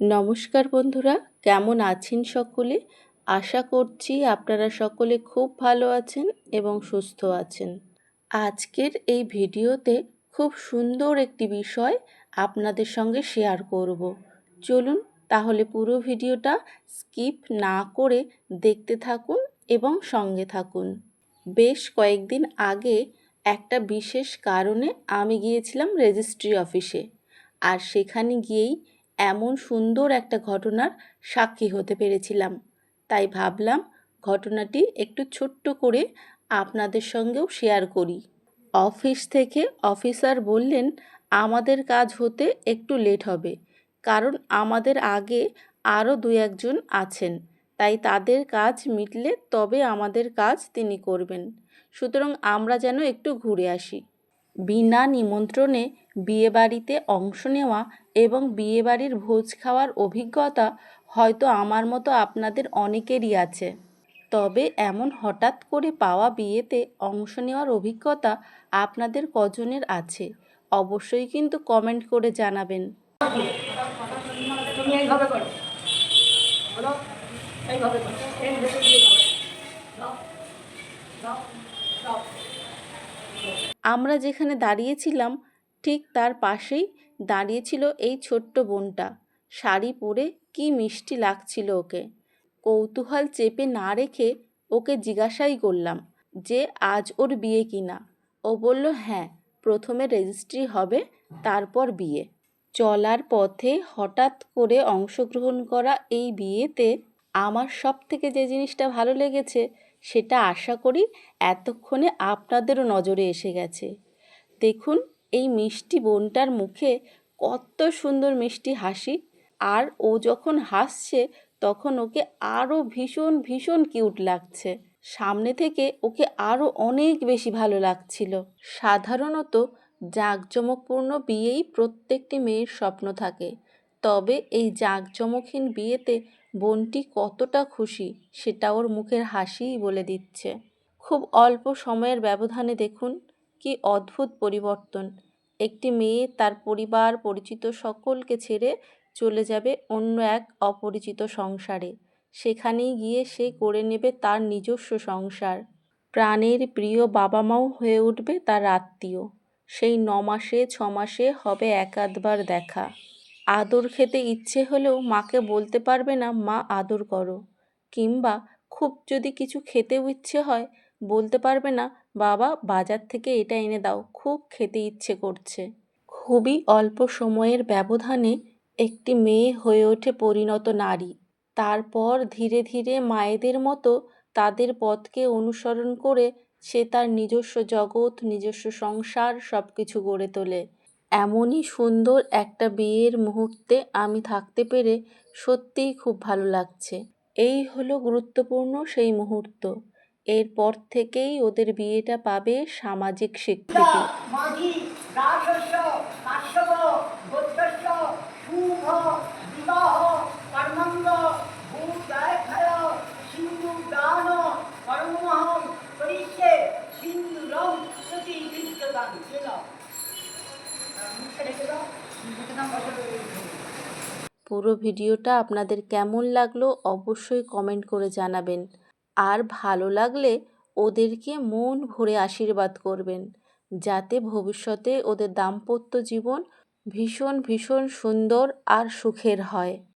নমস্কার বন্ধুরা, কেমন আছেন সকলে? আশা করছি আপনারা সকলে খুব ভালো আছেন এবং সুস্থ আছেন। আজকের এই ভিডিওতে খুব সুন্দর একটি বিষয় আপনাদের সঙ্গে শেয়ার করব। চলুন তাহলে পুরো ভিডিওটা স্কিপ না করে দেখতে থাকুন এবং সঙ্গে থাকুন। বেশ কয়েকদিন আগে একটা বিশেষ কারণে আমি গিয়েছিলাম রেজিস্ট্রি অফিসে, আর সেখানে গিয়েই এমন সুন্দর একটা ঘটনার সাক্ষী হতে পেরেছিলাম। তাই ভাবলাম ঘটনাটি একটু ছোট্ট করে আপনাদের সঙ্গেও শেয়ার করি। অফিস থেকে অফিসার বললেন আমাদের কাজ হতে একটু লেট হবে, কারণ আমাদের আগে আরও 2-1 জন আছেন, তাই তাদের কাজ মিটলে তবে আমাদের কাজ তিনি করবেন। সুতরাং আমরা যেন একটু ঘুরে আসি। বিনা নিমন্ত্রণে বিয়েবাড়িতে অংশ নেওয়া এবং বিয়েবাড়ির ভোজ খাওয়ার অভিজ্ঞতা হয়তো আমার মতো আপনাদের অনেকেরই আছে। তবে এমন হঠাৎ করে পাওয়া বিয়েতে অংশ নেওয়ার অভিজ্ঞতা আপনাদের কজনের আছে? অবশ্যই কিন্তু কমেন্ট করে জানাবেন। আমরা যেখানে দাঁড়িয়েছিলাম ঠিক তার পাশেই দাঁড়িয়েছিল এই ছোট্ট বোনটা। শাড়ি পরে কি মিষ্টি লাগছিল ওকে। কৌতূহল চেপে না রেখে ওকে জিজ্ঞাসাই করলাম যে আজ ওর বিয়ে কিনা। ও বলল হ্যাঁ, প্রথমে রেজিস্ট্রি হবে, তারপর বিয়ে। চলার পথে হঠাৎ করে অংশগ্রহণ করা এই বিয়েতে আমার সবথেকে যে জিনিসটা ভালো লেগেছে সেটা আশা করি এতক্ষণে আপনাদেরও নজরে এসে গেছে। দেখুন এই মিষ্টি বোনটার মুখে কত সুন্দর মিষ্টি হাসি, আর ও যখন হাসছে তখন ওকে আরও ভীষণ ভীষণ কিউট লাগছে। সামনে থেকে ওকে আরও অনেক বেশি ভালো লাগছিল। সাধারণত জাঁকজমকপূর্ণ বিয়েই প্রত্যেকটি মেয়ের স্বপ্ন থাকে, তবে এই জাঁকজমকহীন বিয়েতে বোনটি কতটা খুশি সেটা ওর মুখের হাসিই বলে দিচ্ছে। খুব অল্প সময়ের ব্যবধানে দেখুন কি অদ্ভুত পরিবর্তন। একটি মেয়ে তার পরিবার পরিচিত সকলকে ছেড়ে চলে যাবে অন্য এক অপরিচিত সংসারে। সেখানেই গিয়ে সে করে নেবে তার নিজস্ব সংসার। প্রাণের প্রিয় বাবা মাও হয়ে উঠবে তার আত্মীয়। সেই 9 মাসে 6 মাসে হবে এক-আধবার দেখা। আদর খেতে ইচ্ছে হলেও মাকে বলতে পারবে না মা আদর করো, কিংবা খুব যদি কিছু খেতেও ইচ্ছে হয় বলতে পারবে না বাবা বাজার থেকে এটা এনে দাও, খুব খেতে ইচ্ছে করছে। খুবই অল্প সময়ের ব্যবধানে একটি মেয়ে হয়ে ওঠে পরিণত নারী। তারপর ধীরে ধীরে মায়েদের মতো তাদের পথকে অনুসরণ করে সে তার নিজস্ব জগৎ, নিজস্ব সংসার সব কিছু গড়ে তোলে। এমনই সুন্দর একটা বিয়ের মুহূর্তে আমি থাকতে পেরে সত্যিই খুব ভালো লাগছে। এই হলো গুরুত্বপূর্ণ সেই মুহূর্ত। এরপর থেকেই ওদের বিয়েটা পাবে সামাজিক স্বীকৃতি। পুরো ভিডিওটা আপনাদের কেমন লাগলো অবশ্যই কমেন্ট করে জানাবেন। আর ভালো লাগলে ওদেরকে মন ভরে আশীর্বাদ করবেন, যাতে ভবিষ্যতে ওদের দাম্পত্য জীবন ভীষণ ভীষণ সুন্দর আর সুখের হয়।